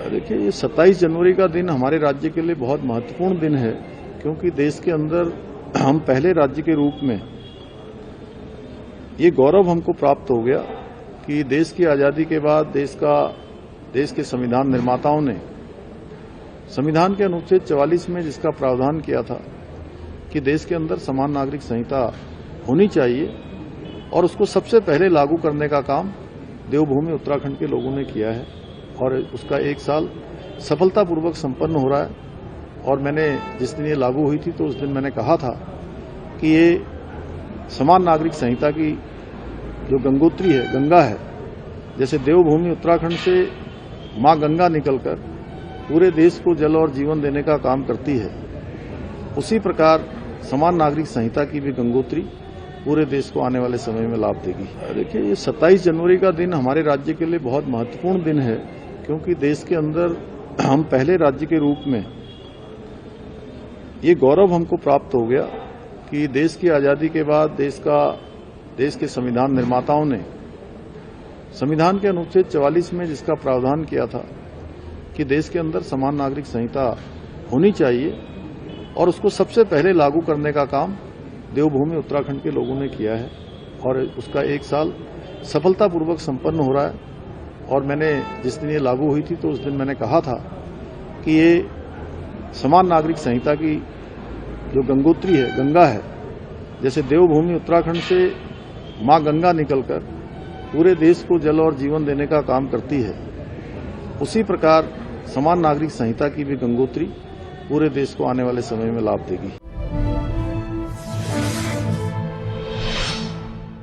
देखिए, ये 27 जनवरी का दिन हमारे राज्य के लिए बहुत महत्वपूर्ण दिन है, क्योंकि देश के अंदर हम पहले राज्य के रूप में ये गौरव हमको प्राप्त हो गया कि देश की आजादी के बाद देश के संविधान निर्माताओं ने संविधान के अनुच्छेद 44 में जिसका प्रावधान किया था कि देश के अंदर समान नागरिक संहिता होनी चाहिए और उसको सबसे पहले लागू करने का काम देवभूमि उत्तराखंड के लोगों ने किया है और उसका 1 साल सफलतापूर्वक संपन्न हो रहा है। और मैंने जिस दिन ये लागू हुई थी तो उस दिन मैंने कहा था कि ये समान नागरिक संहिता की जो गंगोत्री है, गंगा है, जैसे देवभूमि उत्तराखंड से मां गंगा निकलकर पूरे देश को जल और जीवन देने का काम करती है, उसी प्रकार समान नागरिक संहिता की भी गंगोत्री पूरे देश को आने वाले समय में लाभ देगी। देखिए, ये 27 जनवरी का दिन हमारे राज्य के लिए बहुत महत्वपूर्ण दिन है, क्योंकि देश के अंदर हम पहले राज्य के रूप में ये गौरव हमको प्राप्त हो गया कि देश की आजादी के बाद देश के संविधान निर्माताओं ने संविधान के अनुच्छेद 44 में जिसका प्रावधान किया था कि देश के अंदर समान नागरिक संहिता होनी चाहिए और उसको सबसे पहले लागू करने का काम देवभूमि उत्तराखंड के लोगों ने किया है और उसका 1 साल सफलतापूर्वक संपन्न हो रहा है। और मैंने जिस दिन ये लागू हुई थी तो उस दिन मैंने कहा था कि ये समान नागरिक संहिता की जो गंगोत्री है, गंगा है, जैसे देवभूमि उत्तराखंड से मां गंगा निकलकर पूरे देश को जल और जीवन देने का काम करती है, उसी प्रकार समान नागरिक संहिता की भी गंगोत्री पूरे देश को आने वाले समय में लाभ देगी।